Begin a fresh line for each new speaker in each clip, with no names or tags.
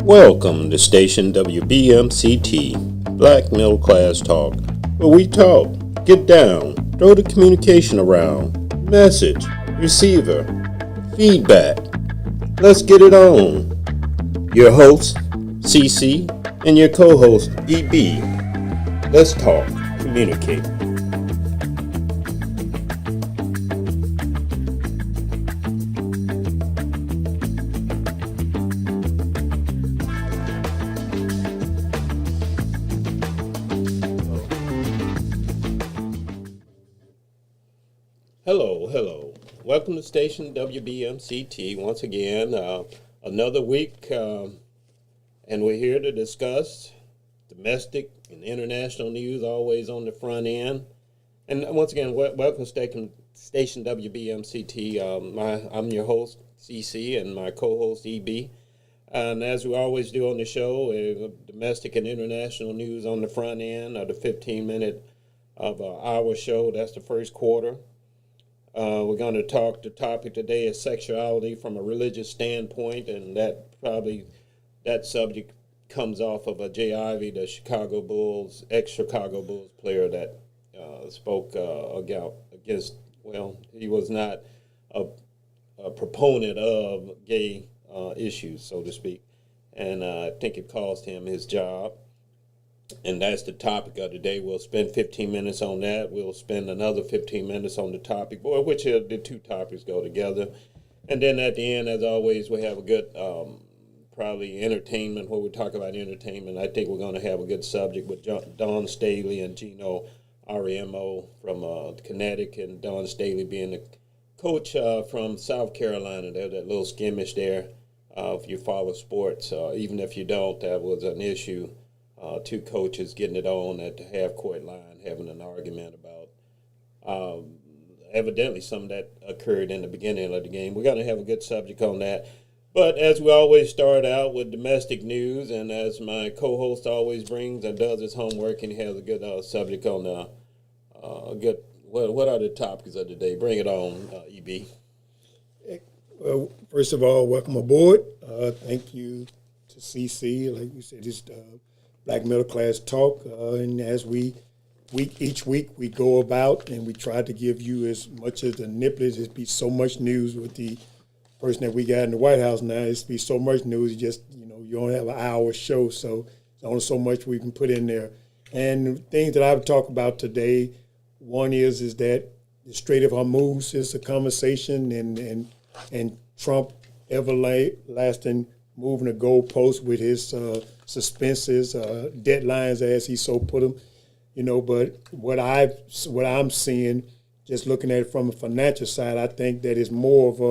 Welcome to Station WBMCT, Black Middle Class Talk, where we talk, get down, throw the communication around, message, receiver, feedback. Let's get it on. Your host, CC, and your co-host, EB. Let's talk, communicate. Hello. Welcome to Station WBMCT once again. Another week, and we're here to discuss domestic and international news, always on the front end. And once again, welcome to Station WBMCT. I'm your host, CC, and my co-host, EB. And as we always do on the show, domestic and international news on the front end of the 15-minute of our show. That's the first quarter. We're going to talk. The topic today is sexuality from a religious standpoint, and that subject comes off of Jay Ivey, the Chicago Bulls, ex-Chicago Bulls player that spoke against. Well, he was not a proponent of gay issues, so to speak, and I think it cost him his job. And that's the topic of the day. We'll spend 15 minutes on that. We'll spend another 15 minutes on the topic, which the two topics go together. And then at the end, as always, we have a good, probably entertainment, where we talk about entertainment. I think we're going to have a good subject with Don Staley and Gino Ariemo from Connecticut, and Don Staley being the coach from South Carolina. There's that little skirmish there. If you follow sports, even if you don't, that was an issue. Two coaches getting it on at the half-court line, having an argument about evidently some that occurred in the beginning of the game. We're going to have a good subject on that. But as we always start out with domestic news, and as my co-host always brings and does his homework, and he has a good subject on what are the topics of the day? Bring it on, EB.
Well, first of all, welcome aboard. Thank you to CC. Like you said, it's Black Middle Class Talk, and as each week we go about and we try to give you as much as the nipples. It'd be so much news with the person that we got in the White House now. It's be so much news. You only have an hour show, so there's only so much we can put in there. And the things that I would talk about today, one is that the Strait of Hormuz is a conversation, and Trump everlasting moving the goalposts with his suspenses, deadlines, as he so put them, But what I'm seeing, just looking at it from a financial side, I think that is more of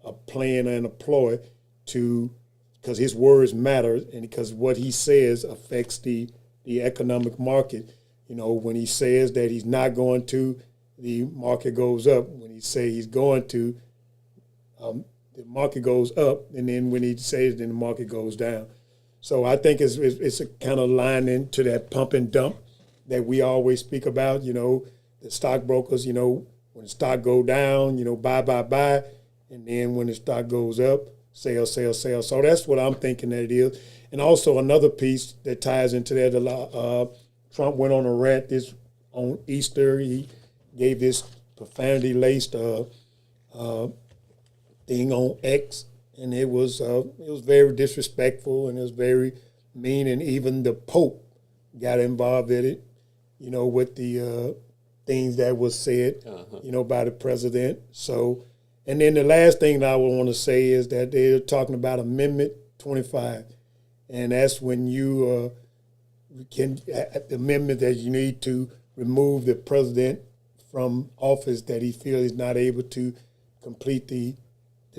a plan and a ploy because his words matter, and because what he says affects the economic market. When he says that he's not going to, the market goes up. When he says he's going to, the market goes up, and then when he says, then the market goes down. So I think it's a kind of line into that pump and dump that we always speak about. The stockbrokers, when the stock go down, buy, and then when the stock goes up, sell. So that's what I'm thinking that it is. And also another piece that ties into that, Trump went on a rant on Easter. He gave this profanity-laced thing on X, and it was very disrespectful, and it was very mean, and even the Pope got involved in it, with the things that was said, by the president. So, and then the last thing that I would want to say is that they're talking about Amendment 25, and that's when you the amendment that you need to remove the president from office that he feels is not able to complete the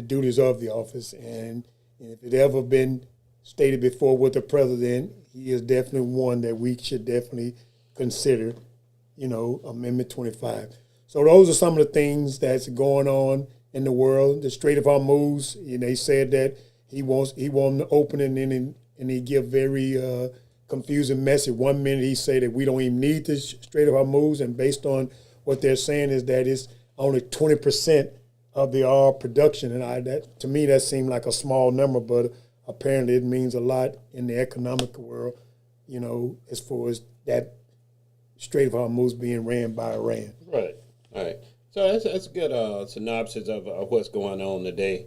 duties of the office. And if it ever been stated before with the president, he is definitely one that we should definitely consider, Amendment 25. So those are some of the things that's going on in the world. The Strait of Hormuz, they said that he wants to open it, and he give very confusing message. 1 minute he said that we don't even need the Strait of Hormuz, and based on what they're saying is that it's only 20% of the oil production, and that to me that seemed like a small number, but apparently it means a lot in the economic world. As far as that Strait of Hormuz being ran by Iran.
Right. Right. So that's a good synopsis of what's going on today.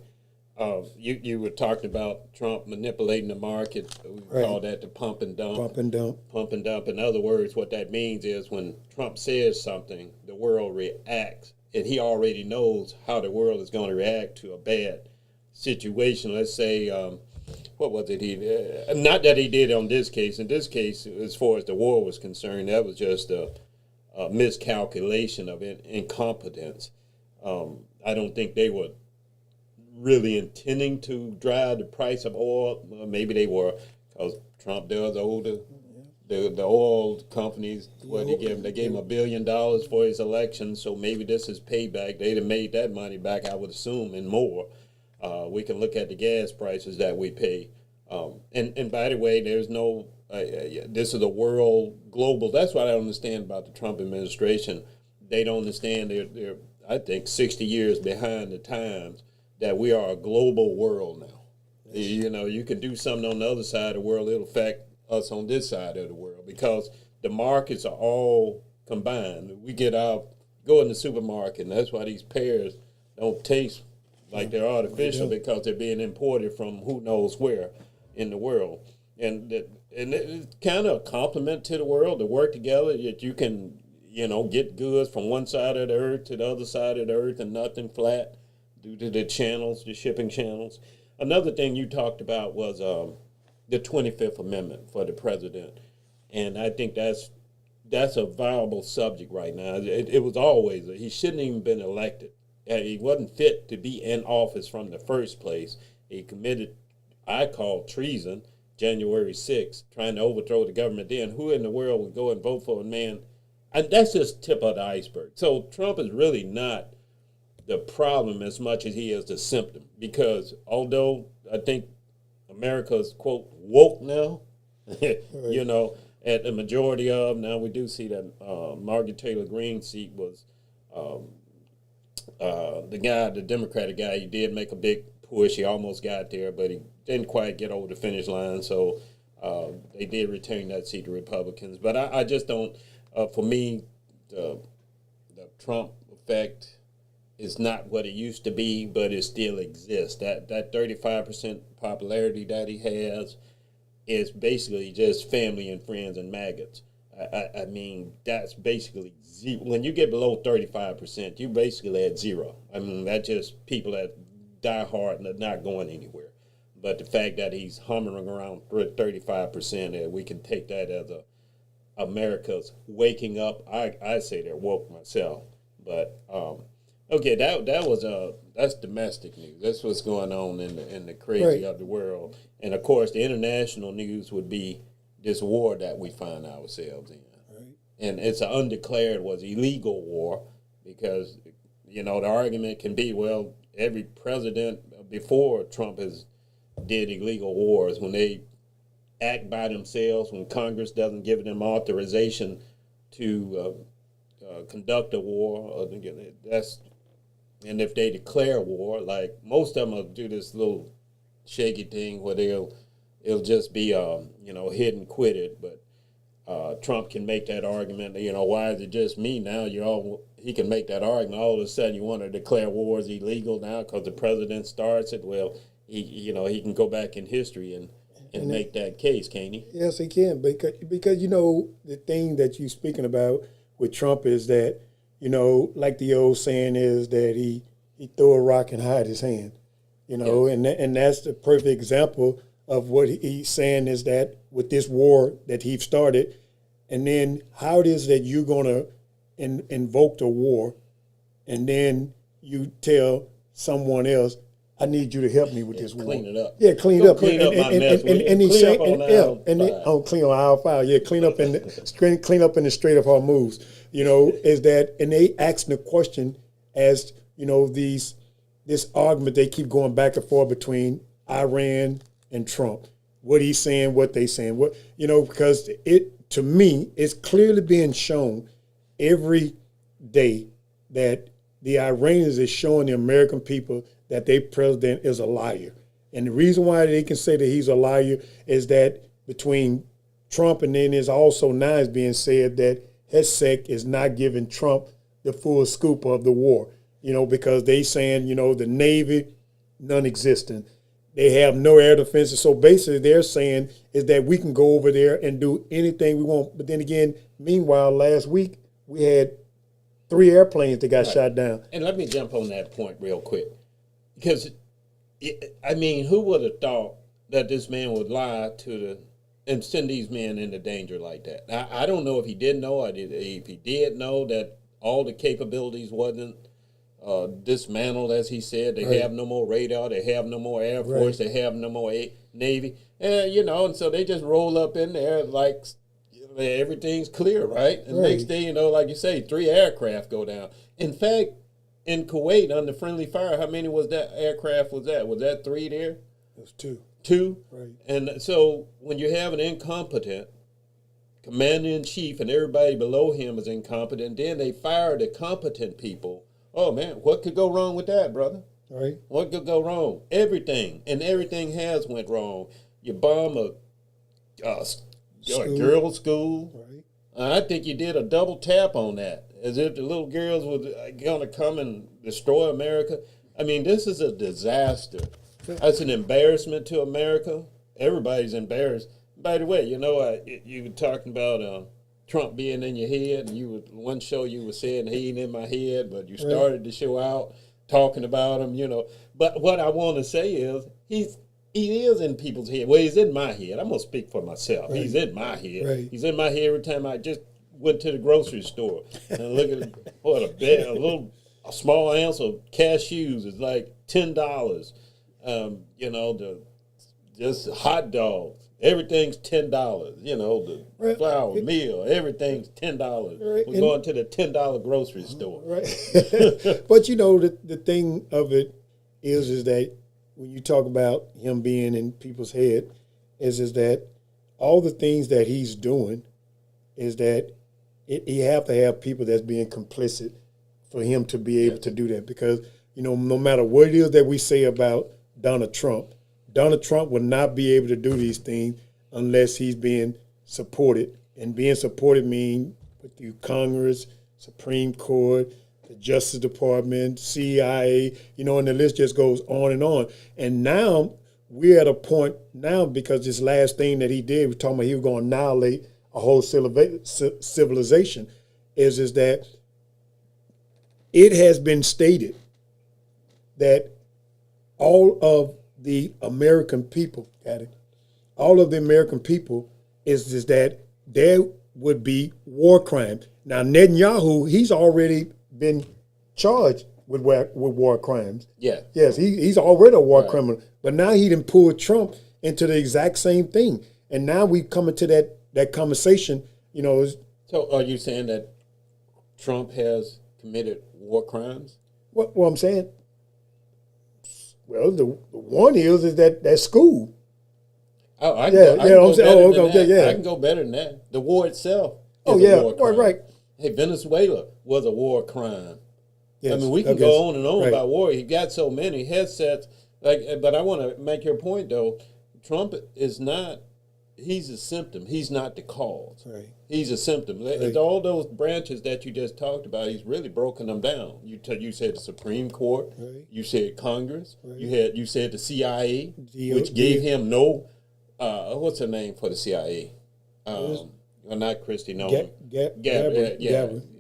You were talking about Trump manipulating the market. We call that the pump and dump.
Pump and dump.
Pump and dump. In other words, what that means is when Trump says something, the world reacts, and he already knows how the world is going to react to a bad situation. Let's say, what was it? Not that he did on this case. In this case, as far as the war was concerned, that was just a miscalculation of incompetence. I don't think they were really intending to drive the price of oil. Maybe they were, because Trump does owe the oil companies what they gave him. They gave him $1 billion for his election, so maybe this is payback. They'd have made that money back, I would assume, and more. We can look at the gas prices that we pay. And by the way, there's no, this is a world global. That's what I don't understand about the Trump administration. They don't understand they're I think, 60 years behind the times, that we are a global world now. You can do something on the other side of the world, it'll affect us on this side of the world because the markets are all combined. We go in the supermarket, and that's why these pears don't taste like they're artificial because they're being imported from who knows where in the world. And it's kind of a compliment to the world to work together, that you can, get goods from one side of the earth to the other side of the earth and nothing flat due to the shipping channels. Another thing you talked about was the 25th Amendment for the president. And I think that's a viable subject right now. It was always, he shouldn't even been elected. He wasn't fit to be in office from the first place. He committed, I call treason, January 6th, trying to overthrow the government then. Who in the world would go and vote for a man? And that's just tip of the iceberg. So Trump is really not the problem as much as he is the symptom. Because although I think America's, quote, woke now, at the majority of, now we do see that Margaret Taylor Greene's seat was the Democratic guy. He did make a big push. He almost got there, but he didn't quite get over the finish line. So they did return that seat to Republicans. But I just don't, for me, the Trump effect is not what it used to be, but it still exists. That 35% popularity that he has is basically just family and friends and maggots. I mean, that's basically zero. When you get below 35%, you basically at zero. I mean, that's just people that die hard and are not going anywhere. But the fact that he's humming around 35%, we can take that as America's waking up. I say they're woke myself. But okay, that's domestic news. That's what's going on in the crazy of the world. And of course, the international news would be this war that we find ourselves in. Right. And it's an undeclared, was illegal war, because the argument can be, well, every president before Trump has did illegal wars when they act by themselves, when Congress doesn't give them authorization to conduct a war. And if they declare war, like most of them will do this little shaky thing where it'll just be hit and quit it. But Trump can make that argument. Why is it just me now? He can make that argument. All of a sudden, you want to declare war is illegal now because the president starts it. Well, he can go back in history and make that case, can't he?
Yes, he can. Because the thing that you're speaking about with Trump is that, like the old saying is that he threw a rock and hide his hand, yes. And that's the perfect example of what he's saying is that with this war that he started, and then how it is that you're going to invoke the war, and then you tell someone else, I need you to help me with this war.
Clean it up.
Yeah, clean up.
Clean up my mess.
And he's saying, clean on aisle 5. Yeah, clean up in the Strait of Hormuz. Is that, and they asking the question as this argument they keep going back and forth between Iran and Trump. What he's saying, what they saying, because to me it's clearly being shown every day that the Iranians is showing the American people that their president is a liar. And the reason why they can say that he's a liar is that between Trump and then there's also now is being said that HESEC is not giving Trump the full scoop of the war, because they saying, the Navy, non-existent. They have no air defenses. So basically they're saying is that we can go over there and do anything we want. But then again, meanwhile, last week we had 3 airplanes that got shot down.
And let me jump on that point real quick. Because, who would have thought that this man would lie and send these men into danger like that? I don't know if he didn't know, or if he did know that all the capabilities wasn't dismantled, as he said. They have no more radar, they have no more Air Force, they have no more Navy. And so they just roll up in there like everything's clear, right? And next day, like you say, 3 aircraft go down. In fact, in Kuwait, under friendly fire, how many was that aircraft was that? Was that 3 there?
It was 2.
2?
Right.
And so when you have an incompetent commander-in-chief and everybody below him is incompetent, then they fire the competent people. Oh, man, what could go wrong with that, brother?
Right.
What could go wrong? Everything. And everything has went wrong. You bomb a girls' school. Right. I think you did a double tap on that, as if the little girls were going to come and destroy America. This is a disaster. That's an embarrassment to America. Everybody's embarrassed. By the way, you were talking about Trump being in your head, and one show you were saying he ain't in my head, but you started the show out talking about him, But what I want to say is he is in people's head. Well, he's in my head. I'm gonna speak for myself. Right. He's in my head. Right. He's in my head every time I just went to the grocery store and look at a small ounce of cashews is like $10. Just hot dogs. Everything's $10. The flour, meal, everything's $10. Right. We're going to the $10 grocery store.
Right. But the thing of it is that when you talk about him being in people's head, is that all the things that he's doing is that you have to have people that's being complicit for him to be able to do that. Because, no matter what it is that we say about Donald Trump would not be able to do these things unless he's being supported. And being supported means through Congress, Supreme Court, the Justice Department, CIA, and the list just goes on and on. And now we're at a point now, because this last thing that he did, we're talking about he was going to annihilate a whole civilization, is that it has been stated that all of the American people, is that there would be war crimes. Now, Netanyahu, he's already been charged with war crimes.
Yeah.
Yes, he's already a war criminal. But now he done pulled Trump into the exact same thing. And now we coming to that conversation,
So are you saying that Trump has committed war crimes?
Well, I'm saying, the one is that school.
Oh, I can go better than that. The war itself is a war crime.
Right.
Hey, Venezuela was a war crime.
Yes,
we can go on and on about war. He got so many headsets. But I want to make your point, though. Trump is not, he's a symptom. He's not the cause. Right. He's a symptom. Right. All those branches that you just talked about, he's really broken them down. You said the Supreme Court. Right. You said Congress. Right. You said the CIA, which gave him no, what's her name for the CIA? Not Christy Nolan.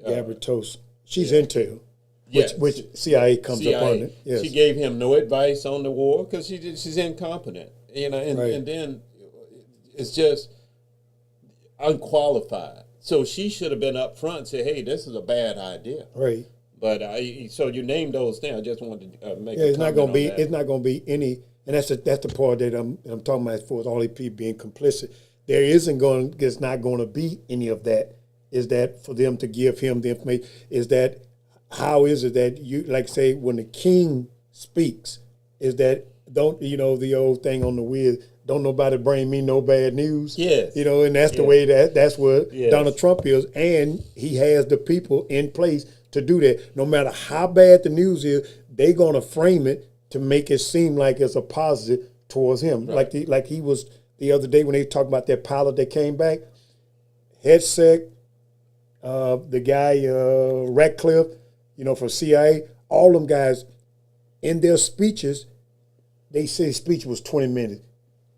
Gabritos. She's intel. Which CIA comes up on it. Yes.
She gave him no advice on the war because she's incompetent. And then it's just unqualified. So she should have been up front and said, "Hey, this is a bad idea."
Right.
But so you named those things. I just wanted to make.
It's not going to be. It's not going to be any. And that's the part that I'm talking about as far as all these people being complicit. There's not going to be any of that. Is that for them to give him the information? Is that how is it that you say when the king speaks? Is that don't the old thing on the wheel? Don't nobody bring me no bad news.
Yes.
And that's the way that's what Donald Trump is, and he has the people in place to do that. No matter how bad the news is, they're gonna frame it to make it seem like it's a positive towards him.
Right.
Like he was the other day when they talked about that pilot that came back. Headset, the guy Ratcliffe, from CIA, all them guys in their speeches, they say his speech was 20 minutes.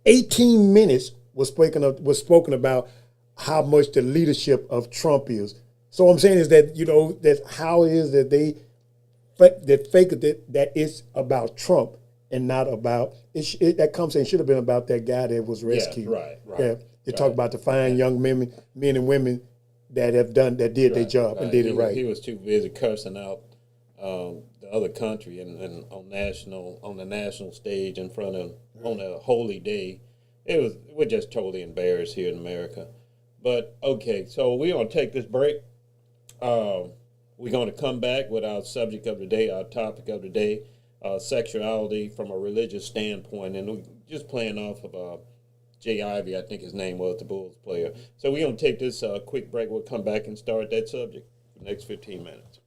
18 minutes was spoken about how much the leadership of Trump is. So what I'm saying is that, that's how it is that they fake it, that it's about Trump and not about that conversation should have been about that guy that was rescued.
Yeah, right.
Yeah, they talk about the fine young men and women that did their job and did it right.
He was too busy cursing out the other country and on the national stage in front of on a holy day. We're just totally embarrassed here in America. But okay, so we're gonna take this break. We're going to come back with our subject of the day, our topic of the day, sexuality from a religious standpoint. And we're just playing off of Jay Ivey, I think his name was, the Bulls player. So we're going to take this quick break. We'll come back and start that subject for the next 15 minutes.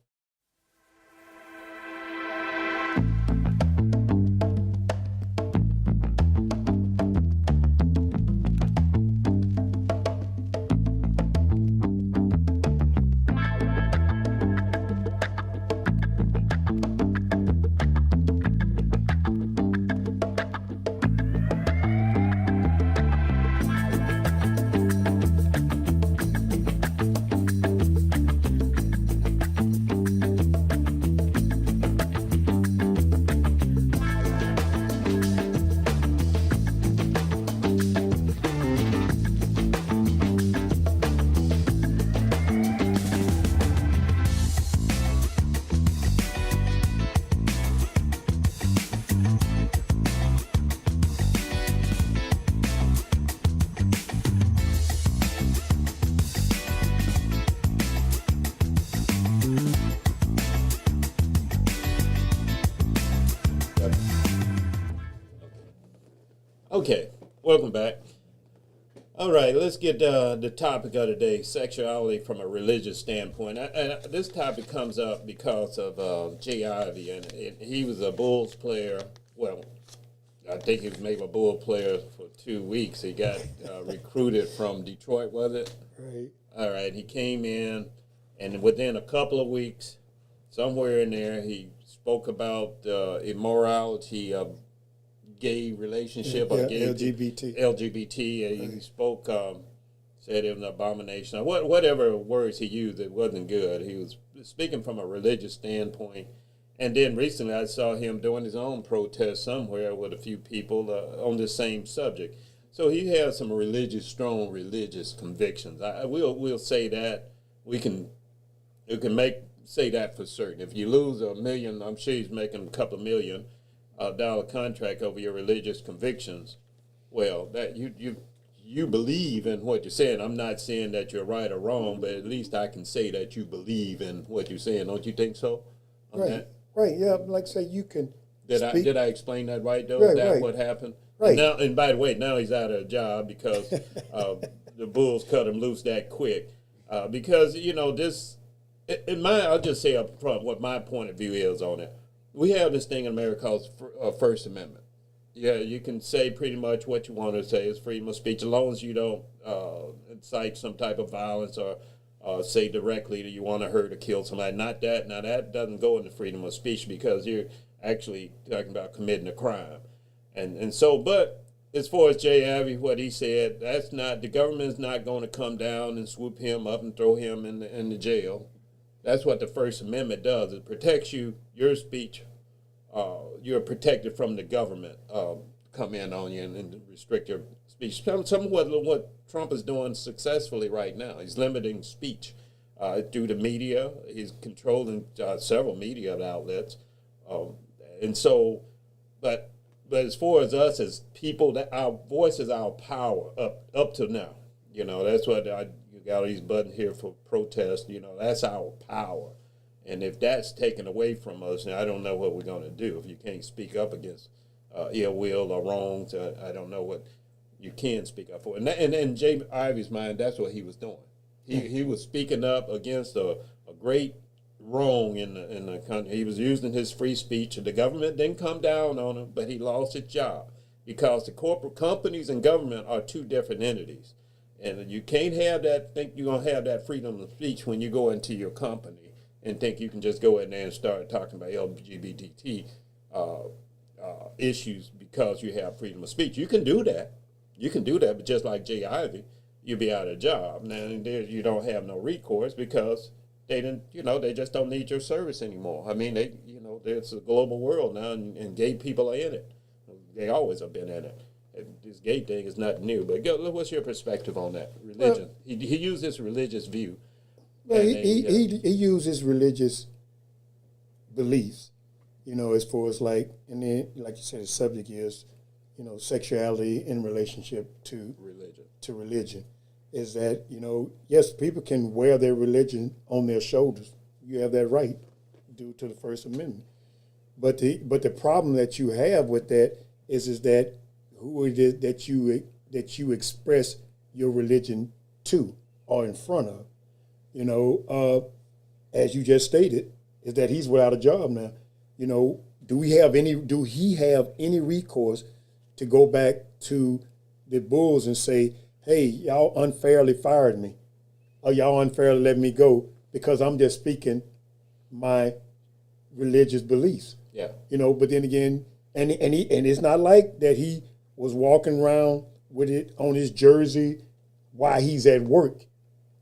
Okay, welcome back. All right, let's get the topic of the day, sexuality from a religious standpoint. And this topic comes up because of Jay Ivey, and he was a Bulls player. Well, I think he was maybe a Bull player for 2 weeks. He got recruited from Detroit, was it?
Right.
All right, he came in, and within a couple of weeks, somewhere in there, he spoke about immorality of gay relationship or gay LGBT. Right. He spoke, said it was an abomination, or whatever words he used. It wasn't good. He was speaking from a religious standpoint. And then recently, I saw him doing his own protest somewhere with a few people on the same subject. So he has some strong religious convictions. We'll say that we can say that for certain. If you lose $1 million, I'm sure he's making a couple of $1 million dollar contract over your religious convictions. Well, that you believe in what you're saying. I'm not saying that you're right or wrong, but at least I can say that you believe in what you're saying. Don't you think so?
Right. Right. Yeah. Like say you can.
Did I explain that right though?
Right,
Is that
right.
what happened?
Right.
And by the way, now he's out of a job because the Bulls cut him loose that quick. Because this, I'll just say up front what my point of view is on it. We have this thing in America called First Amendment. Yeah, you can say pretty much what you want to say. It's freedom of speech, as long as you don't incite some type of violence or say directly that you want to hurt or kill somebody. Not that. Now, that doesn't go into freedom of speech because you're actually talking about committing a crime. And so, but as far as Jay Ivey, what he said, the government is not going to come down and swoop him up and throw him in the jail. That's what the First Amendment does. It protects your speech. You're protected from the government come in on you and restrict your speech. Some of what Trump is doing successfully right now. He's limiting speech through the media. He's controlling several media outlets. And so, but as far as us as people, that our voice is our power up to now. That's what you got all these buttons here for protest. That's our power. And if that's taken away from us, I don't know what we're going to do. If you can't speak up against ill will or wrongs, I don't know what you can speak up for. And in Jay Ivey's mind, that's what he was doing. He was speaking up against a great wrong in the country. He was using his free speech, and the government didn't come down on him, but he lost his job because the corporate companies and government are two different entities. And you can't have that, think you're going to have that freedom of speech when you go into your company and think you can just go in there and start talking about LGBT issues because you have freedom of speech. You can do that. You can do that, but just like Jay Ivey, you'll be out of job. Now, you don't have no recourse because they didn't, they just don't need your service anymore. I mean, it's a global world now, and gay people are in it. They always have been in it. This gay thing is not new, but what's your perspective on that religion? Well, he used this religious view.
Well, he used his religious beliefs, as far as like, and then like you said, the subject is, sexuality in relationship to religion. Is that yes, people can wear their religion on their shoulders. You have that right due to the First Amendment. But the problem that you have with that is that who it is that you express your religion to or in front of, as you just stated, is that he's without a job now. Do he have any recourse to go back to the Bulls and say, hey, y'all unfairly fired me, or y'all unfairly let me go because I'm just speaking my religious beliefs.
Yeah.
But then again, and it's not like that he was walking around with it on his jersey while he's at work.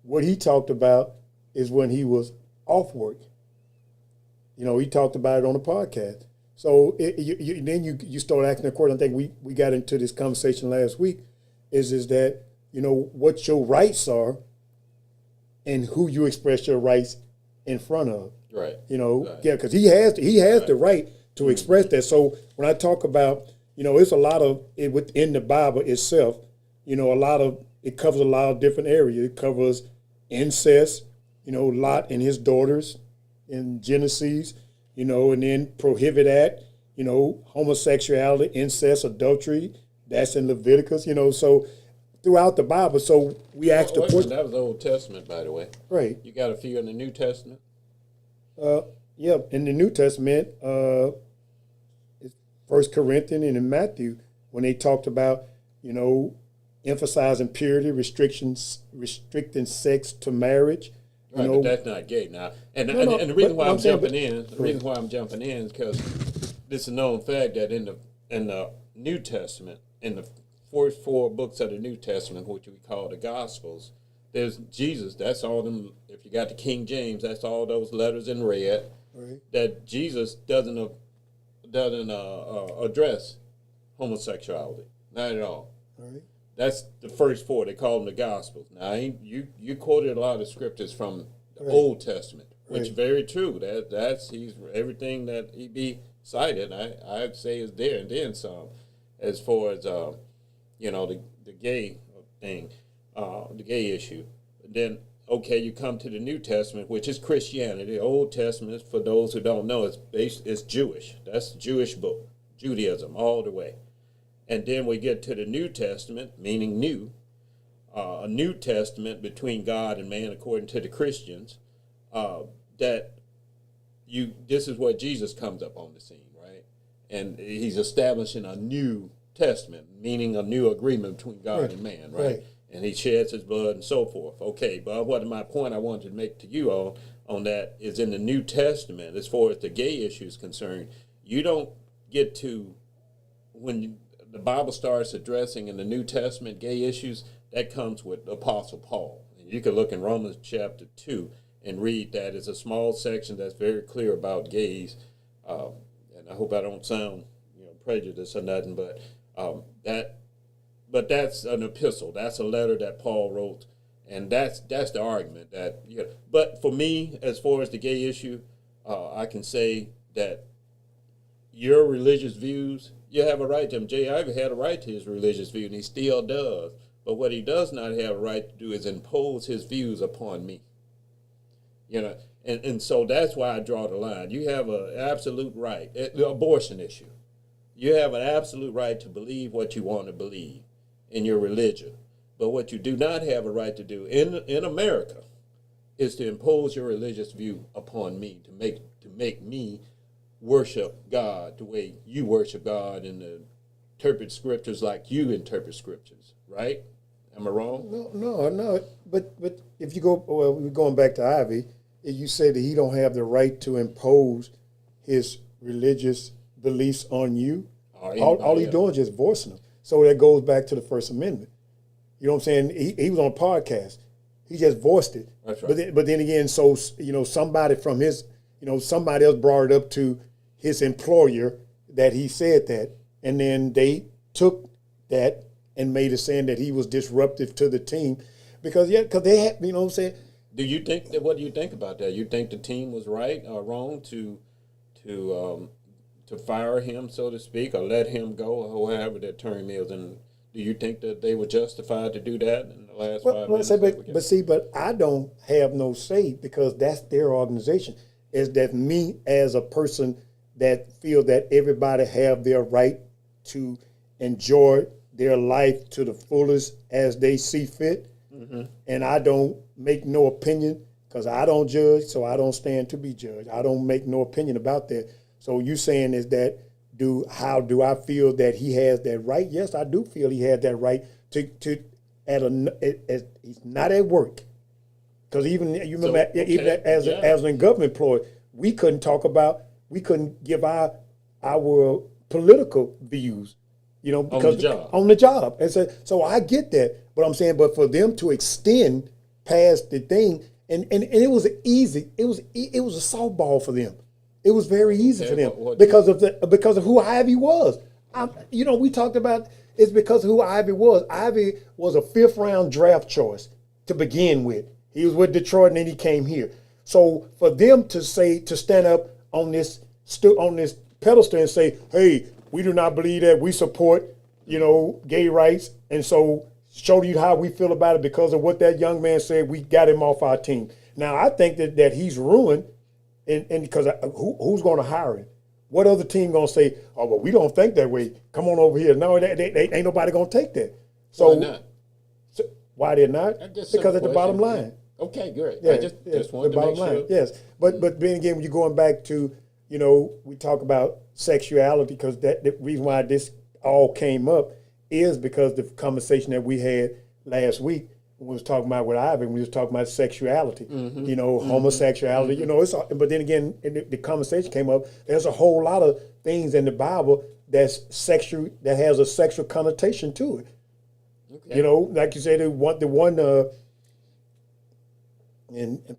What he talked about is when he was off work. He talked about it on the podcast. So then you start asking the question. I think we got into this conversation last week. Is that what your rights are, and who you express your rights in front of.
Right.
Right. Yeah, because he has the right to express that. So when I talk about it's a lot of it within the Bible itself. It covers a lot of different areas. It covers incest. Lot and his daughters in Genesis. And then prohibit that. Homosexuality, incest, adultery. That's in Leviticus. So throughout the Bible. So we asked the question.
That was the Old Testament, by the way.
Right.
You got a few in the New Testament?
Yeah, in the New Testament, it's 1 Corinthians and in Matthew, when they talked about, emphasizing purity, restricting sex to marriage.
Right, but that's not gay now. And the reason why I'm jumping in is because this is a known fact that in the New Testament, in the first 4 books of the New Testament, which we call the Gospels, there's Jesus. That's all them. If you got the King James, that's all those letters in red.
Right.
That Jesus doesn't address homosexuality, not at all.
Right.
That's the first 4. They call them the Gospels. Now, you quoted a lot of scriptures from the
Right.
Old Testament, which is
Right.
very true. That's everything that he be cited. I'd say is there, and then some, as far as the gay thing, the gay issue. Then okay, you come to the New Testament, which is Christianity. The Old Testament, for those who don't know, it's Jewish. That's the Jewish book, Judaism, all the way. And then we get to the New Testament, meaning new, a New Testament between God and man, according to the Christians. This is where Jesus comes up on the scene, right? And he's establishing a New Testament, meaning a new agreement between God
Right.
and man, right?
Right.
And he sheds his blood and so forth. Okay, but what my point I wanted to make to you on that is in the New Testament, as far as the gay issue is concerned, you don't get to, the Bible starts addressing in the New Testament gay issues, that comes with Apostle Paul. And you can look in Romans chapter 2 and read that. It's a small section that's very clear about gays. And I hope I don't sound prejudiced or nothing, but that's an epistle. That's a letter that Paul wrote, and that's the argument that. But for me, as far as the gay issue, I can say that your religious views, you have a right to them. Jay Ivey had a right to his religious view, and he still does. But what he does not have a right to do is impose his views upon me. And so that's why I draw the line. You have an absolute right. The abortion issue. You have an absolute right to believe what you want to believe in your religion. But what you do not have a right to do in America is to impose your religious view upon me, to make me worship God the way you worship God and interpret scriptures like you interpret scriptures, right? Am I wrong?
No. But if you go, well, we're going back to Ivy. You say that he don't have the right to impose his religious beliefs on you. All he's doing is just voicing them. So that goes back to the First Amendment. You know what I'm saying? He was on a podcast. He just voiced it.
That's right.
But then again, so somebody from his, somebody else brought it up to his employer that he said that, and then they took that and made it saying that he was disruptive to the team because they had, what I'm saying.
What do you think about that? You think the team was right or wrong to fire him, so to speak, or let him go, or however that term is? And do you think that they were justified to do that in the last 5 minutes?
But I don't have no say because that's their organization. Is that me as a person that feel that everybody have their right to enjoy their life to the fullest as they see fit, and I don't make no opinion because I don't judge, so I don't stand to be judged. I don't make no opinion about that. So you saying is that how do I feel that he has that right? Yes, I do feel he has that right to he's not at work. Because even as a government employee, we couldn't give our political views, because on the job. And so I get that. But I'm saying, but for them to extend past the thing, and it was easy. It was a softball for them. It was very easy for them because of who Ivy was. We talked about it's because of who Ivy was. Ivy was a 5th round draft choice to begin with. He was with Detroit and then he came here. So for them to stand up on this pedestal and say, "Hey, we do not believe that. We support, gay rights, and so show you how we feel about it because of what that young man said. We got him off our team." Now I think that he's ruined. And because who's going to hire him? What other team going to say, "Oh, well, we don't think that way. Come on over here." No, they ain't nobody going to take that. So
why not?
So, why they're not? Because at the bottom line.
Okay, great.
Yeah,
I just wanted to make sure.
Yes, but then again, when you're going back to, we talk about sexuality because the reason why this all came up is because the conversation that we had last week. We was talking about with Ivan, we was talking about sexuality, homosexuality, but then again, the conversation came up, there's a whole lot of things in the Bible that has a sexual connotation to it. Okay. Like you said, and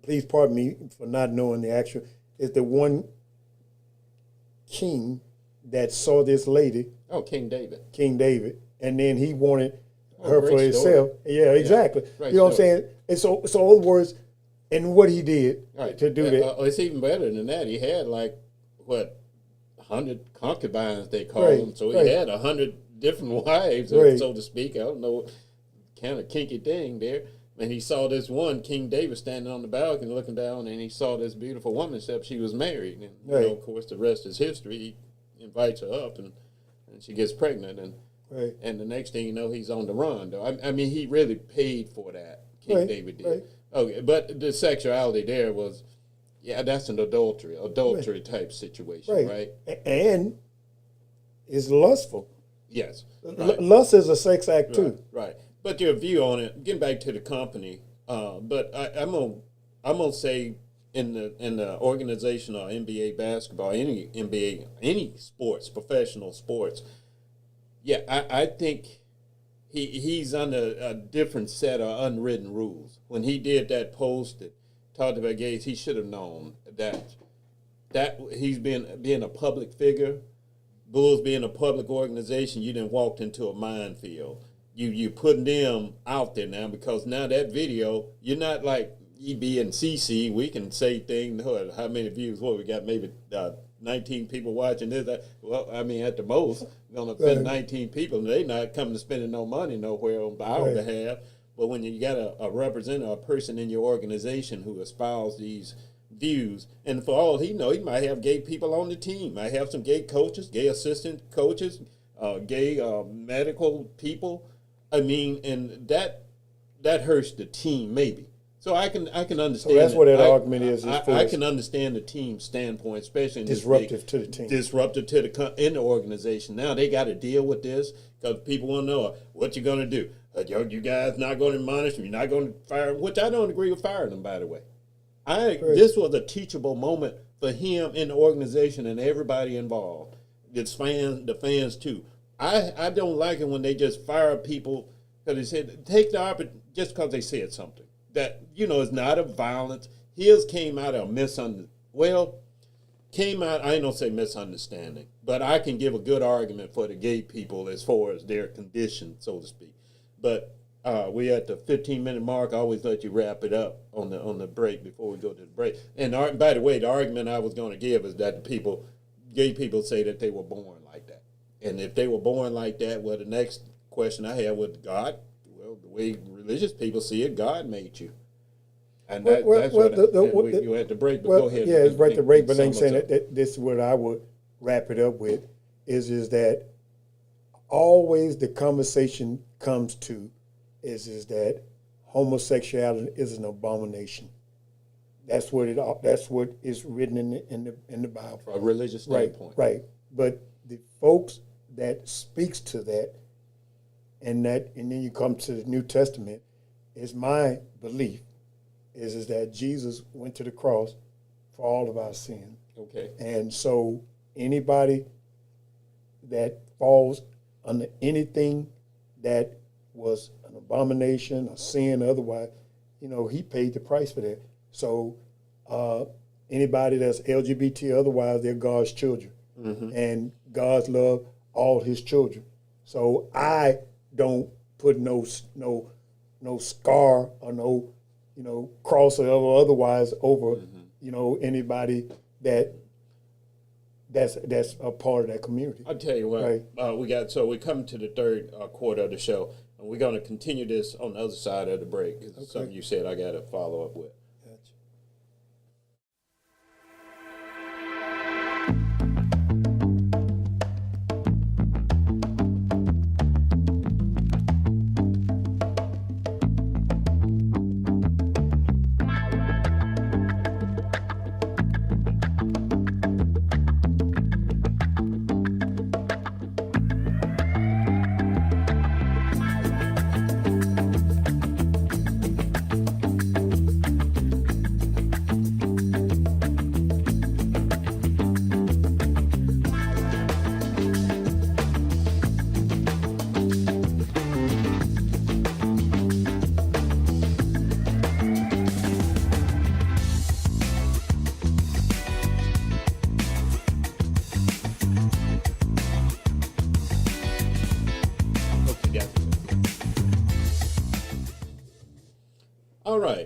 please pardon me for not knowing the actual, is the one king that saw this lady.
Oh, King David.
And then he wanted her for himself. Yeah, exactly.
Yeah,
you know what I'm saying? And so in other words, and what he did to do that.
It's even better than that. He had 100 concubines, they call them. So he had 100 different wives, so to speak. I don't know, kind of kinky thing there. And he saw this one, King David, standing on the balcony looking down, and he saw this beautiful woman, except she was married. And, of course, the rest is history. He invites her up, and she gets pregnant. And the next thing you know, he's on the run, though. I mean, he really paid for that, King David did. Right. Okay, but the sexuality there was, that's an adultery type situation, right?
And it's lustful.
Yes.
Lust is a sex act, too.
Right. But your view on it, getting back to the company, but I'm gonna say in the organization or NBA basketball, any sports, professional sports, I think he's under a different set of unwritten rules. When he did that post that talked about gays, he should have known that he's being a public figure, Bulls being a public organization, you done walked into a minefield. You putting them out there now because now that video, you're not like EB and CC. We can say things. How many views? What we got? Maybe 19 people watching this. Well, I mean, at the most, we're gonna spend 19 people. They not coming to spending no money nowhere on our behalf. But when you got a representative, a person in your organization who espouse these views, and for all he know, he might have gay people on the team. Might have some gay coaches, gay assistant coaches, gay medical people. I mean, and that hurts the team maybe. So I can understand.
So that's what that argument is.
I can understand the team's standpoint, especially in
disruptive to the team,
disruptive to the in the organization. Now they got to deal with this because people want to know what you're going to do. You guys not going to admonish them. You're not going to fire them, which I don't agree with firing them. By the way, this was a teachable moment for him in the organization and everybody involved. The fans too. I don't like it when they just fire people because they said take the opportunity just because they said something that is not a violence. His came out of came out. I ain't gonna say misunderstanding, but I can give a good argument for the gay people as far as their condition, so to speak. But we at the 15-minute mark. I always let you wrap it up on the break before we go to the break. And by the way, the argument I was going to give is that gay people say that they were born like that, and if they were born like that, well, the next question I had with God, well, the way religious people see it, God made you, and that's what you had to break. But go ahead.
Yeah, it's right to break. But I'm saying that this is what I would wrap it up with is that always the conversation comes to is that homosexuality is an abomination. That's what is written in the Bible.
From a religious standpoint.
Right. But the folks that speaks to that, and then you come to the New Testament, is my belief is that Jesus went to the cross for all of our sin.
Okay.
And so anybody that falls under anything that was an abomination, a sin, otherwise, he paid the price for that. So anybody that's LGBT, otherwise, they're God's children. Mm-hmm. And God's love all his children. So I don't put no scar or no cross or otherwise over anybody that's a part of that community.
I'll tell you what, right? We come to the third quarter of the show, and we're going to continue this on the other side of the break. It's something you said I got to follow up with.
Gotcha.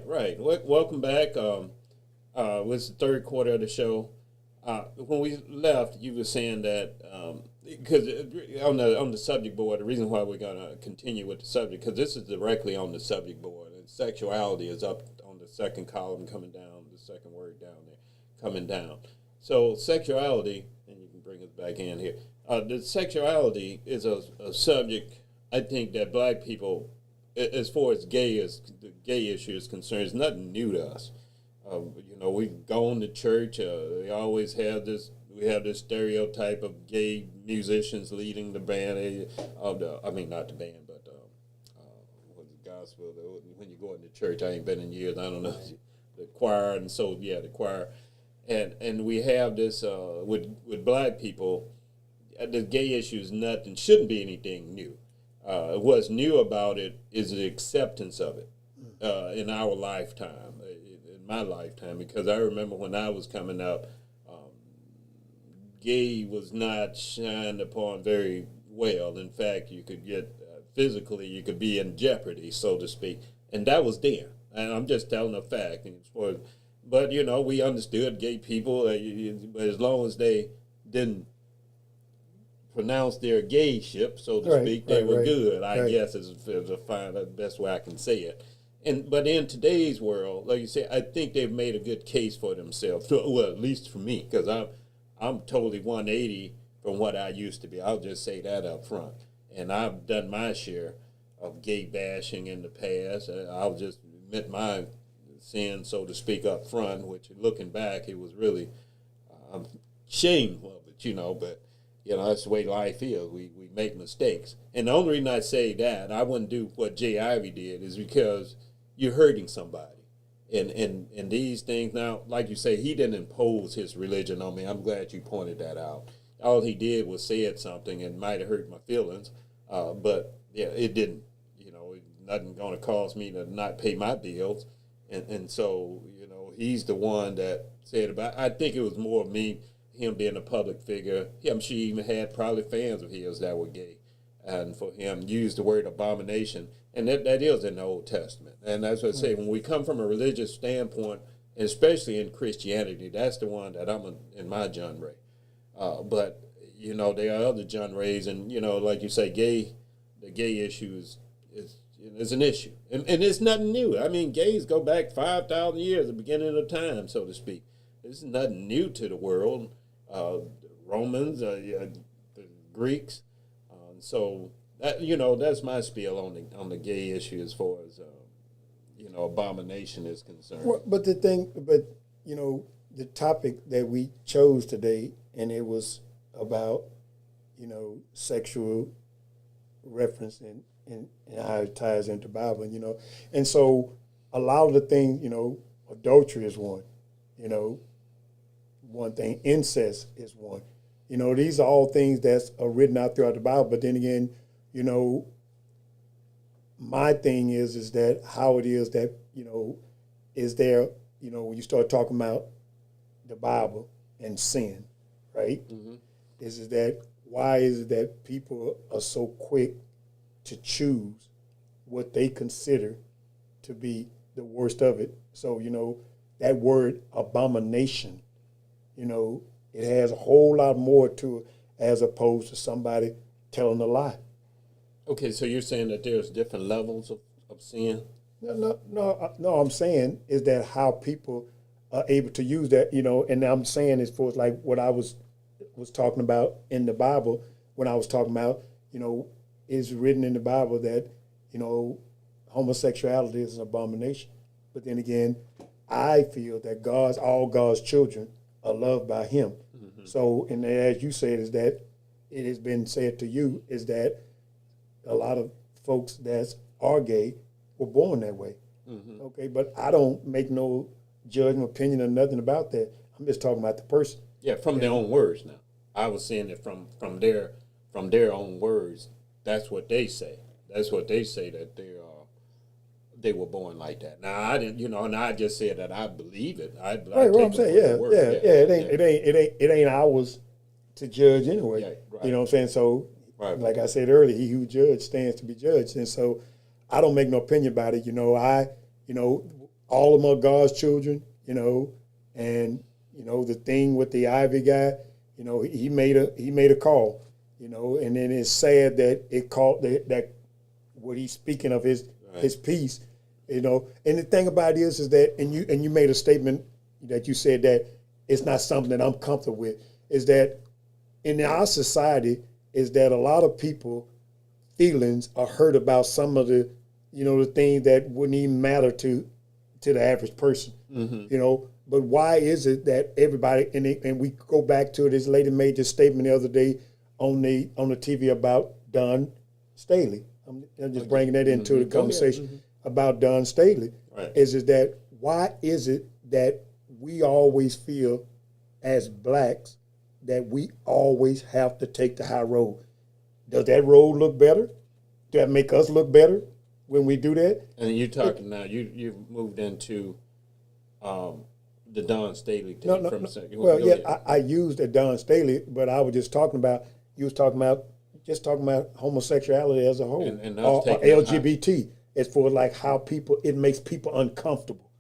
Right. Welcome back. Was the third quarter of the show. When we left, you were saying that because on the subject board, the reason why we're going to continue with the subject, because this is directly on the subject board, and sexuality is up on the second column coming down, the second word down there, coming down. So sexuality, and you can bring us back in here, the sexuality is a subject, I think, that black people, as far as the gay issue is concerned, is nothing new to us. We've gone to church. We always have this. We have this stereotype of gay musicians leading the band. Not the band, but the gospel. When you go into church, I ain't been in years. I don't know the choir, and so the choir, and we have this with black people. The gay issue is nothing. Shouldn't be anything new. What's new about it is the acceptance of it in our lifetime, in my lifetime, because I remember when I was coming up, gay was not shined upon very well. In fact, you could get physically, you could be in jeopardy, so to speak, and that was there. And I'm just telling a fact. But we understood gay people, as long as they didn't pronounce their gayship, so to speak, they were good. I guess is the best way I can say it. But in today's world, like you say, I think they've made a good case for themselves. Well, at least for me, because I'm totally 180 from what I used to be. I'll just say that up front. And I've done my share of gay bashing in the past. I'll just admit
sin, so to speak, up front, which looking back, it was really shameful of it, but, that's the way life is. We make mistakes. And the only reason I say that, I wouldn't do what Jay Ivey did, is because you're hurting somebody. And these things, now, like you say, he didn't impose his religion on me. I'm glad you pointed that out. All he did was said something and might have hurt my feelings, but, yeah, it didn't. Nothing going to cause me to not pay my bills. And so, he's the one that said about, I think it was more of him being a public figure. I'm sure he even had probably fans of his that were gay. And for him, used the word abomination. And that is in the Old Testament. And that's what I say, when we come from a religious standpoint, and especially in Christianity, that's the one that I'm in my genre. But, there are other genres, and, like you say, the gay issue is an issue. And it's nothing new. I mean, gays go back 5,000 years, the beginning of time, so to speak. This is nothing new to the world. Romans, the Greeks. So that that's my spiel on the gay issue as far as abomination is concerned.
Well, but the topic that we chose today, and it was about sexual reference and how it ties into Bible, and so a lot of the things, adultery is one, one thing, incest is one. These are all things that are written out throughout the Bible. But then again, my thing is that how it is that, is there, when you start talking about the Bible and sin, right? Mm-hmm. Is that why is it that people are so quick to choose what they consider to be the worst of it? So, that word abomination, it has a whole lot more to it as opposed to somebody telling a lie.
Okay, so you're saying that there's different levels of sin?
No, I'm saying is that how people are able to use that, and I'm saying as far as like what I was talking about in the Bible, when I was talking about, it's written in the Bible that, homosexuality is an abomination. But then again, I feel that all God's children are loved by him. Mm-hmm. So, and as you said, is that it has been said to you is that a lot of folks that are gay were born that way. Mm-hmm. Okay, but I don't make no judgment, opinion, or nothing about that. I'm just talking about the person.
Yeah, from their own words now. I was saying it from their own words. That's what they say. That's what they say, that they were born like that. Now I didn't, and I just said that I believe it. I
right, what I'm saying, it ain't ours to judge anyway. Yeah, right. You know what I'm saying? So, right. Like I said earlier, he who judges stands to be judged, and so I don't make no opinion about it. All of them are God's children. And the thing with the Ivy guy, he made a call. And then it's sad that it called that what he's speaking of his piece, and the thing about it is that, and you made a statement that you said that it's not something that I'm comfortable with, is that in our society is that a lot of people feelings are hurt about some of the, the things that wouldn't even matter to the average person, mm-hmm. But why is it that everybody, and we go back to this lady made this statement the other day on the TV about Don Staley. I'm just bringing that into the conversation about Don Staley. Right. Is that why is it that we always feel as blacks that we always have to take the high road? Does that road look better? Does that make us look better when we do that?
And you're talking now, you've moved into the Don Staley thing.
Well, yeah, I used the Don Staley, but I was just talking about, you was talking about homosexuality as a whole, or LGBT, as for like how it makes people uncomfortable.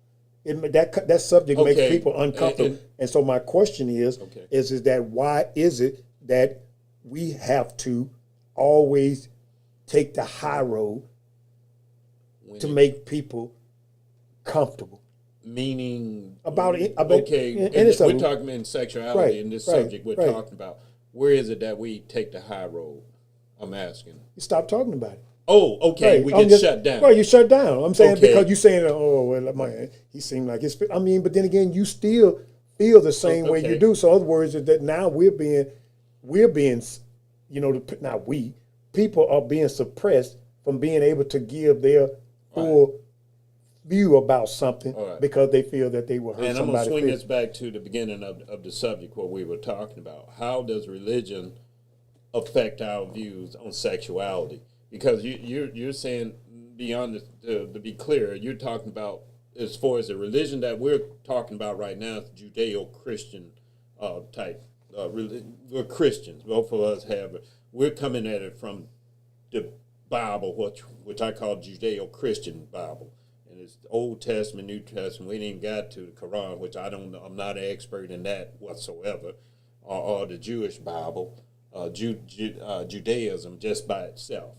That subject makes people uncomfortable. And so my question is that why is it that we have to always take the high road to make people comfortable?
Meaning
about it.
We're talking in sexuality in this subject we're talking about. Where is it that we take the high road? I'm asking.
You stop talking about it.
Oh, okay,
Right.
we
I'm
get
just,
shut down.
right, you shut down. I'm saying
Okay.
because you saying, oh, well, man, he seemed like his. I mean, but then again, you still feel the same way you
Okay.
do. So, in other words, is that now we're being, you know, not we, people are being suppressed from being able to give their full view about something
All right.
because they feel that they will hurt
And I'm going to
somebody.
swing this back to the beginning of the subject, what we were talking about. How does religion affect our views on sexuality? Because you're saying, beyond to be clear, you're talking about, as far as the religion that we're talking about right now, is Judeo-Christian type. We're Christians. Both of us have. We're coming at it from the Bible, which I call Judeo-Christian Bible. And it's Old Testament, New Testament. We ain't got to the Quran, which I don't know. I'm not an expert in that whatsoever, or the Jewish Bible, Judaism just by itself.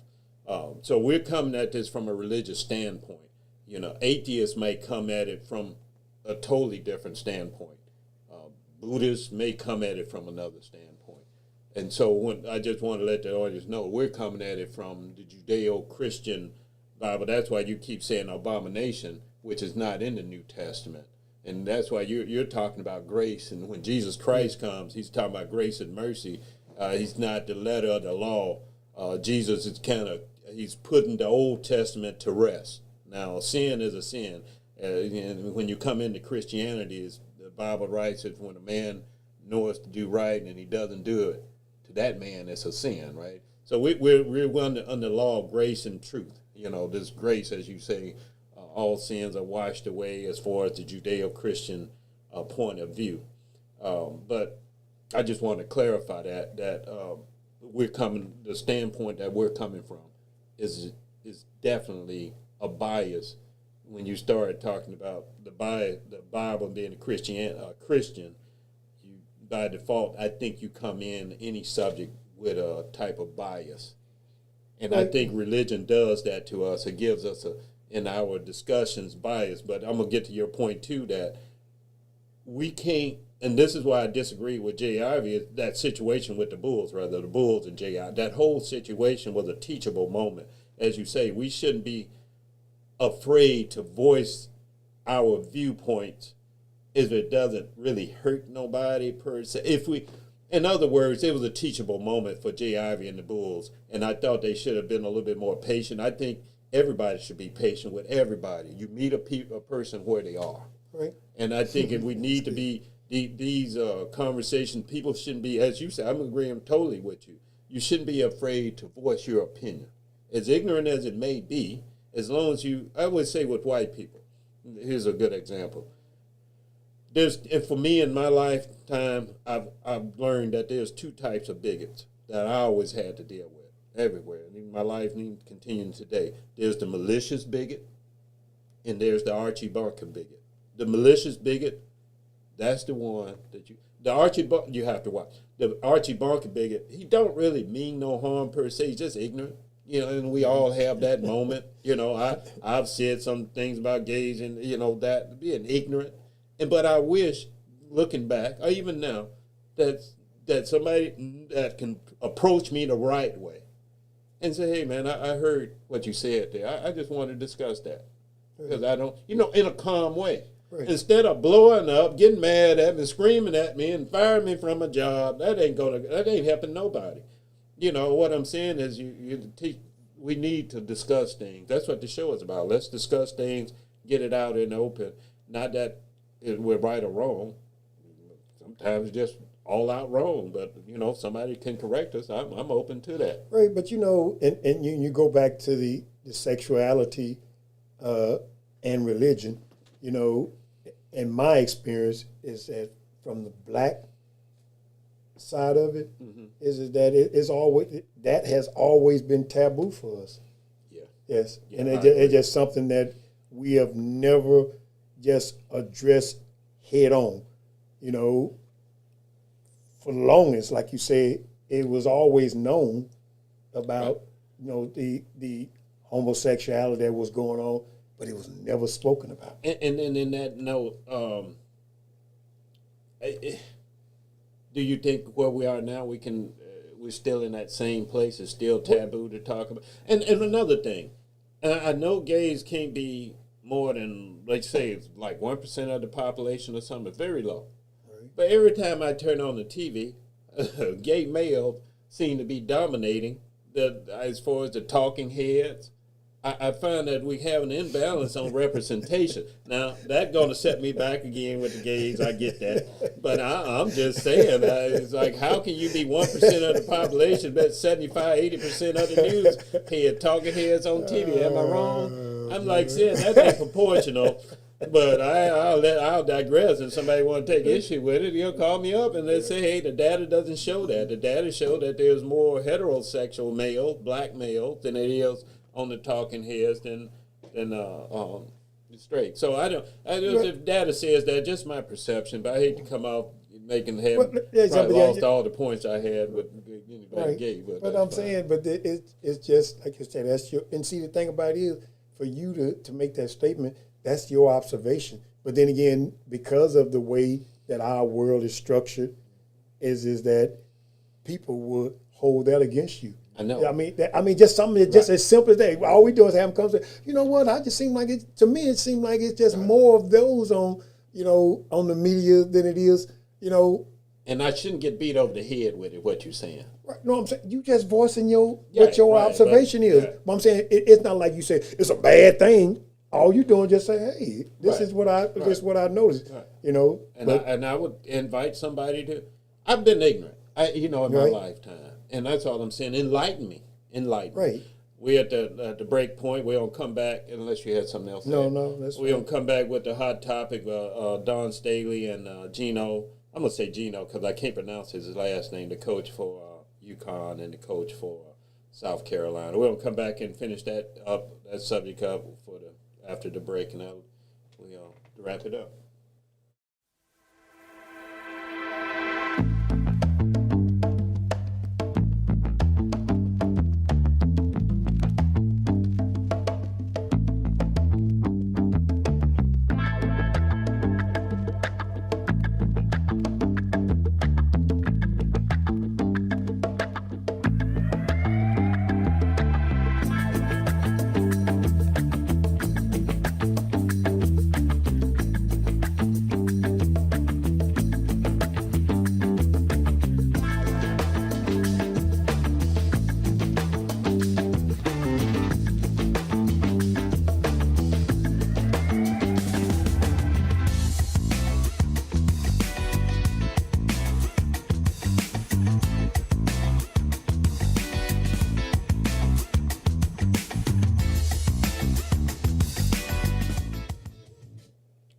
So we're coming at this from a religious standpoint. You know, atheists may come at it from a totally different standpoint. Buddhists may come at it from another standpoint. And so I just want to let the audience know, we're coming at it from the Judeo-Christian Bible. That's why you keep saying abomination, which is not in the New Testament. And that's why you're talking about grace. And when Jesus Christ comes, he's talking about grace and mercy. He's not the letter of the law. Jesus is he's putting the Old Testament to rest. Now, sin is a sin. And when you come into Christianity, the Bible writes that when a man knows to do right and he doesn't do it, to that man it's a sin, right? So we're under law of grace and truth. You know, this grace, as you say, all sins are washed away as far as the Judeo-Christian point of view. But I just want to clarify that the standpoint that we're coming from is definitely a bias when you start talking about the Bible being a Christian, you by default, I think you come in any subject with a type of bias. And I think religion does that to us. It gives us in our discussions, bias. But I'm going to get to your point, too, that we can't, and this is why I disagree with J. Ivy, is that situation with the Bulls, rather, the Bulls and J. Ivy. That whole situation was a teachable moment. As you say, we shouldn't be afraid to voice our viewpoints if it doesn't really hurt nobody per se. In other words, it was a teachable moment for J. Ivy and the Bulls, and I thought they should have been a little bit more patient. I think everybody should be patient with everybody. You meet a person where they are.
Right.
And I think if we need to be, these conversations, people shouldn't be, as you say, I'm agreeing totally with you. You shouldn't be afraid to voice your opinion. As ignorant as it may be, as long as I would say with white people, here's a good example. And for me in my lifetime, I've learned that there's two types of bigots that I always had to deal with everywhere, and in my life, and continuing today. There's the malicious bigot, and there's the Archie Bunker bigot. The malicious bigot, that's the one that you have to watch. The Archie Bunker bigot, he don't really mean no harm per se. He's just ignorant. You know, and we all have that moment. You know, I've said some things about gays and, that being ignorant. But I wish, looking back, or even now, that somebody that can approach me the right way and say, hey, man, I heard what you said there. I just want to discuss that. Because I don't, in a calm way. Right. Instead of blowing up, getting mad at me, screaming at me, and firing me from a job, that ain't helping nobody. What I'm saying is we need to discuss things. That's what the show is about. Let's discuss things, get it out in the open. Not that we're right or wrong. Sometimes just all out wrong, but somebody can correct us. I'm open to that.
Right, but and you go back to the sexuality and religion. In my experience is that from the black side of it, is that that has always been taboo for us.
Yeah.
Yes, yeah, and it's just something that we have never just addressed head on. For the longest, like you said, it was always known about the homosexuality that was going on, but it was never spoken about.
And in that note, do you think where we are now we we're still in that same place. It's still taboo to talk about. And another thing, I know gays can't be more than, let's say, it's like 1% of the population or something. It's very low. Right. But every time I turn on the TV, gay males seem to be dominating as far as the talking heads. I find that we have an imbalance on representation. Now, that's going to set me back again with the gays. I get that. But I'm just saying, it's like, how can you be 1% of the population, but 75, 80% of the news head, talking heads on TV? Am I wrong? I'm like saying that ain't proportional. But I'll digress. If somebody want to take issue with it, he'll call me up and they say, hey, the data doesn't show that. The data show that there's more heterosexual males, black males, than it is on the talking heads than straight. So I don't if data says that, just my perception, but I hate to come off making probably lost all the points I had with anybody gay. But
I'm saying, but it's just like you said, that's your, and see the thing about it is for you to make that statement, that's your observation. But then again, because of the way that our world is structured, is that people would hold that against you.
I know.
I mean, just something that's just as simple as that. All we do is have them come say, you know what? I just seem like it. To me, it seems like it's just more of those on the media than it is,
And I shouldn't get beat over the head with it. What you're saying?
Right. No, I'm saying you just voicing what your observation is. But I'm saying it's not like you say it's a bad thing. All you doing just say, hey, this is what I noticed. Right.
And I would invite somebody to. I've been ignorant, in my lifetime. And that's all I'm saying. Enlighten me.
Right.
We're at the break point. We're going to come back, unless you had something else.
No,
we're going to come back with the hot topic, Don Staley and Gino. I'm going to say Gino because I can't pronounce his last name, the coach for UConn and the coach for South Carolina. We're going to come back and finish that subject up after the break, and we'll wrap it up.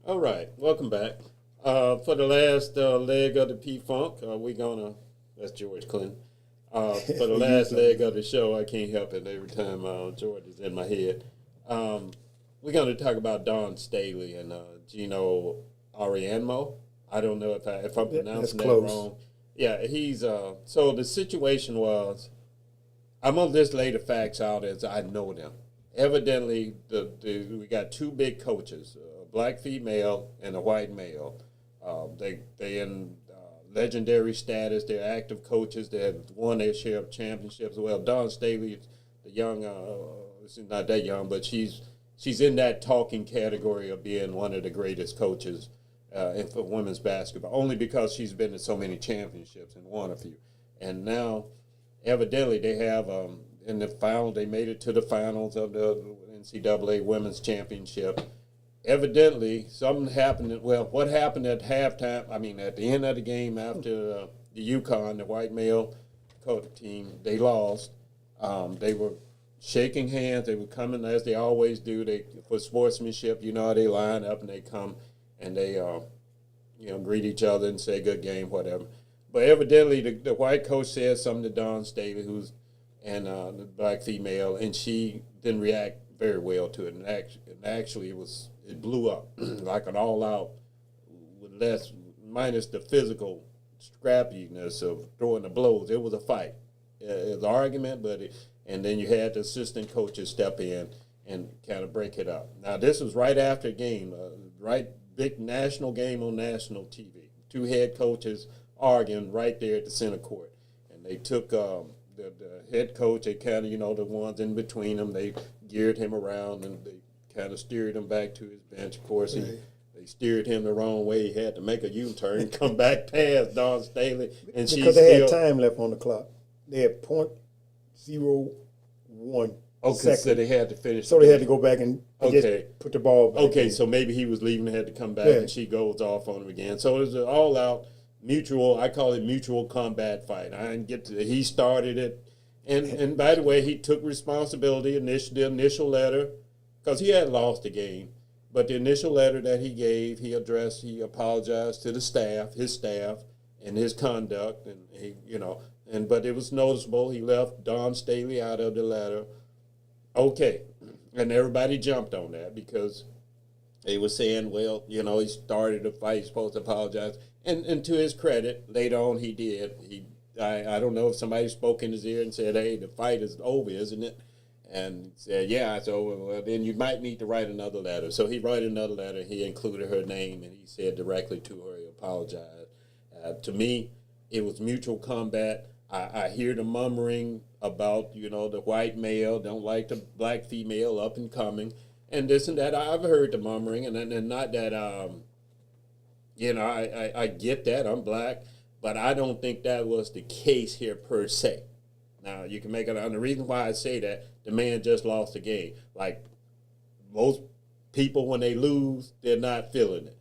All right, welcome back. For the last leg of the P-Funk, that's George Clinton. For the last leg of the show, I can't help it every time George is in my head. We're going to talk about Don Staley and Gino Arianmo. I don't know if I'm pronouncing that wrong. Yeah, he's so the situation was, I'm going to just lay the facts out as I know them. Evidently, we got two big coaches, a black female and a white male. They in legendary status. They're active coaches. They have won their share of championships. Well, Dawn Staley, the young, she's not that young, but she's in that talking category of being one of the greatest coaches for women's basketball, only because she's been to so many championships and won a few. And now, evidently, they have in the final, they made it to the finals of the NCAA Women's Championship. Evidently, something happened. Well, what happened at halftime? I mean, at the end of the game, after the UConn, the white male coach team, they lost. They were shaking hands. They were coming as they always do. For sportsmanship, how they line up and they come and they, greet each other and say good game, whatever. But evidently, the white coach said something to Dawn Staley, the black female, and she didn't react very well to it. And actually, it blew up like an all-out, minus the physical scrappiness of throwing the blows. It was a fight. It was an argument, and then you had the assistant coaches step in and kind of break it up. Now, this was right after a game, big national game on national TV. Two head coaches arguing right there at the center court. And they took the head coach. They kind of, the ones in between them. They geared him around and they kind of steered him back to his bench. Of course, they steered him the wrong way. He had to make a U-turn, come back past Don Staley, and
because they had time left on the clock. They had .01.
Okay, so they had to finish.
So they had to go back and just put the ball back.
Okay,
in.
so maybe he was leaving, had to come back, and she goes off on him again. So it was an all-out mutual. I call it mutual combat fight. I didn't get to. He started it, and by the way, he took responsibility. The initial letter, because he had lost the game, but the initial letter that he gave, he apologized to the staff, his staff, and his conduct, and but it was noticeable. He left Don Staley out of the letter. Okay, and everybody jumped on that because they were saying, well, he started a fight, he's supposed to apologize. And to his credit, later on he did. I don't know if somebody spoke in his ear and said, hey, the fight is over, isn't it? And he said, yeah, it's over. Well, then you might need to write another letter. So he wrote another letter. He included her name, and he said directly to her, he apologized. To me, it was mutual combat. I hear the murmuring about, the white male don't like the black female up and coming, and this and that. I've heard the murmuring, and not that, I get that. I'm black, but I don't think that was the case here per se. Now, you can make it, and the reason why I say that, the man just lost the game. Like most people, when they lose, they're not feeling it.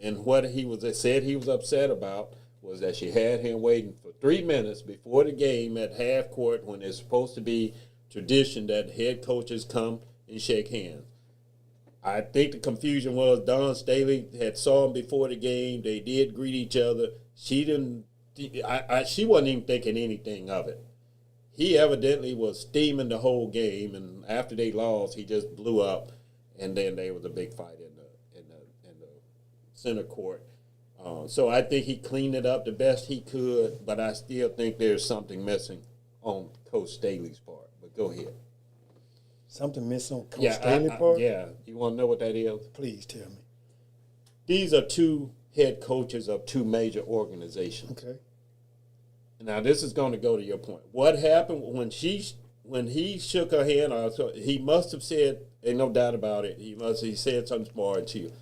And what he said he was upset about was that she had him waiting for 3 minutes before the game at half court when it's supposed to be tradition that head coaches come and shake hands. I think the confusion was Don Staley had saw him before the game. They did greet each other. She didn't. She wasn't even thinking anything of it. He evidently was steaming the whole game, and after they lost, he just blew up, and then there was a big fight in the center court. So I think he cleaned it up the best he could, but I still think there's something missing on Coach Staley's part. But go ahead.
Something missing on Coach Staley's part?
Yeah. You want to know what that is?
Please tell me.
These are two head coaches of two major organizations.
Okay.
Now, this is going to go to your point. What happened when he shook her hand? He must have said, ain't no doubt about it, he said something smart to you.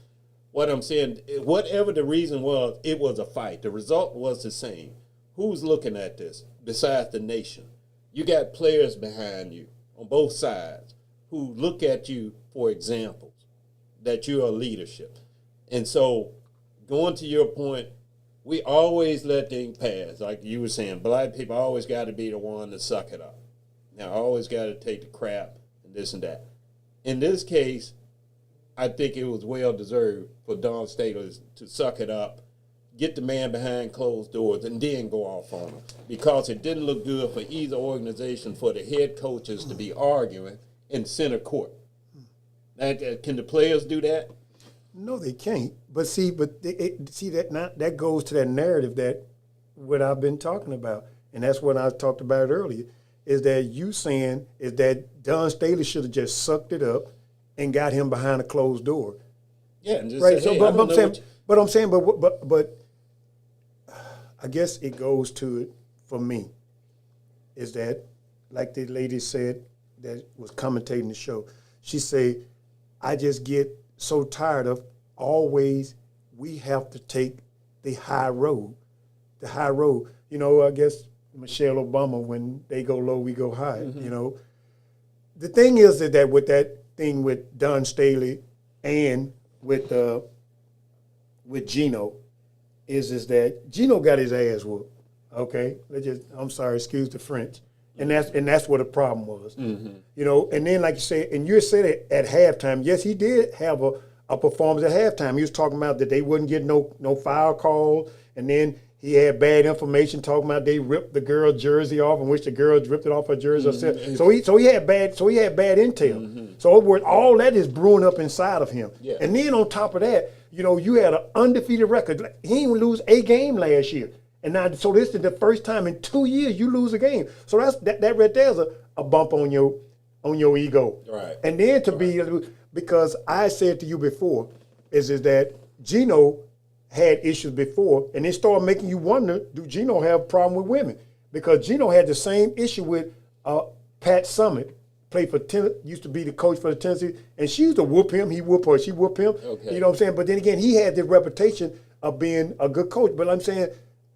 What I'm saying, whatever the reason was, it was a fight. The result was the same. Who's looking at this besides the nation? You got players behind you on both sides who look at you for examples that you're a leadership. And so, going to your point, we always let things pass. Like you were saying, black people always got to be the one to suck it up. Now, always got to take the crap and this and that. In this case, I think it was well-deserved for Don Staley to suck it up, get the man behind closed doors, and then go off on him. Because it didn't look good for either organization for the head coaches to be arguing in center court. Now, can the players do that?
No, they can't. But that goes to that narrative that what I've been talking about. And that's what I talked about earlier, is that you saying is that Don Staley should have just sucked it up and got him behind a closed door.
Yeah, and just
right.
Say, hey,
but I guess it goes to it for me is that, like the lady said that was commentating the show, she said, I just get so tired of always we have to take the high road. The high road. I guess Michelle Obama, when they go low, we go high,
Mm-hmm.
The thing is that with that thing with Don Staley and with Gino is that Gino got his ass whooped. Okay, I'm sorry, excuse the French, and that's what the problem was.
Mm-hmm.
And then like you said, and you said it at halftime. Yes, he did have a performance at halftime. He was talking about that they wouldn't get no foul call, and then he had bad information talking about they ripped the girl's jersey off, in which the girl ripped it off her jersey herself.
Mm-hmm.
So he had bad intel.
Mm-hmm.
So all that is brewing up inside of him.
Yeah.
And then on top of that, you had an undefeated record. He didn't lose a game last year. And now, so this is the first time in 2 years you lose a game. So that right there is a bump on your ego.
Right.
And then because I said to you before, is that Gino had issues before, and it started making you wonder, do Gino have a problem with women? because Gino had the same issue with Pat Summitt, played for used to be the coach for the Tennessee, and she used to whoop him. He whoop her. She whoop him.
Okay.
You know what I'm saying? But then again, he had the reputation of being a good coach. But I'm saying,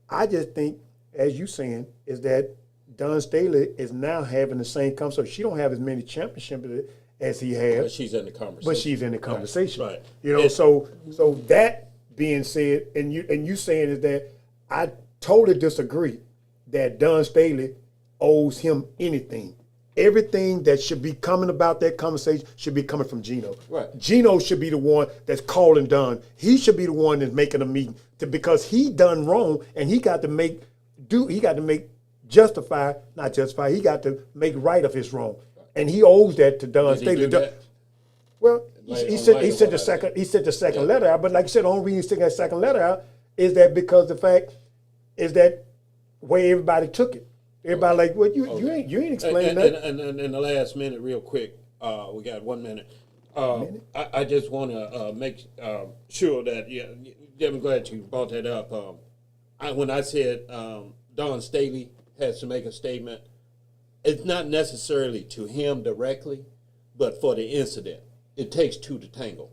I just think, as you saying, is that Don Staley is now having the same conversation. She don't have as many championships as he has.
But she's in the conversation.
But she's in the conversation.
Right.
You know, so that being said, and you saying is that I totally disagree that Don Staley owes him anything. Everything that should be coming about that conversation should be coming from Gino.
Right.
Gino should be the one that's calling Don. He should be the one that's making a meeting because he done wrong and he got to make he got to make right of his wrong. And he owes that to Don Staley. Well, he sent the second letter out, but like I said, the only reason he sent that second letter out is that because the fact is that way everybody took it. Everybody like, well, you ain't explaining that.
And in the last minute, real quick, we got 1 minute. I just want to make sure that I'm glad you brought that up. When I said Don Staley has to make a statement, it's not necessarily to him directly, but for the incident. It takes two to tangle.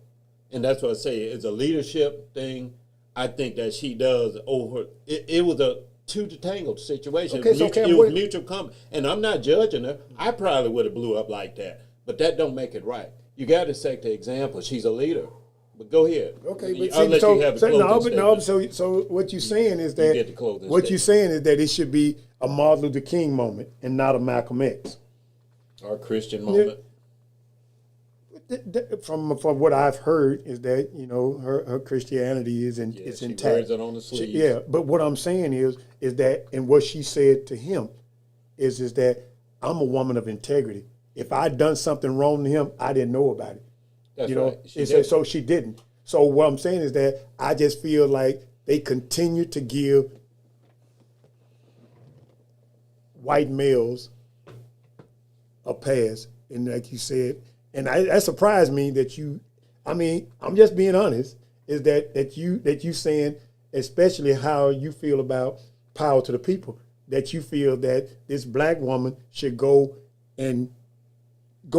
And that's what I say. It's a leadership thing. I think that she does over it was a two to tangle situation.
Okay,
it was mutual comment. And I'm not judging her. I probably would have blew up like that. But that don't make it right. You got to set the example. She's a leader. But go ahead.
Okay, but
I'll let you have the closing statement.
So what you're saying is that you're saying is that it should be a Martin Luther King moment and not a Malcolm X.
Or a Christian moment.
From what I've heard is that her Christianity is
She
intact.
wears it on the sleeve.
Yeah, but what I'm saying is that, and what she said to him is that I'm a woman of integrity. If I'd done something wrong to him, I didn't know about it.
That's right.
So she didn't. So what I'm saying is that I just feel like they continue to give white males a pass, and like you said. And that surprised me that I'm just being honest, is that you saying, especially how you feel about power to the people, that you feel that this black woman should go to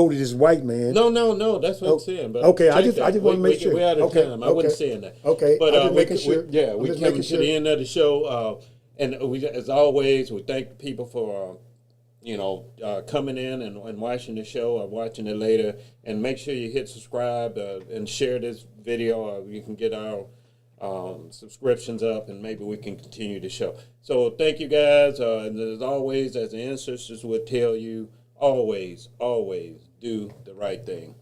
this white man.
No, that's what I'm saying. But
okay, I just want to make sure.
We're out of time. I wasn't saying that.
Okay,
but
I'm just making sure.
We're coming to the end of the show. And as always, we thank people for coming in and watching the show or watching it later. And make sure you hit subscribe and share this video. You can get our subscriptions up, and maybe we can continue the show. So thank you guys. And as always, as the ancestors would tell you, always do the right thing.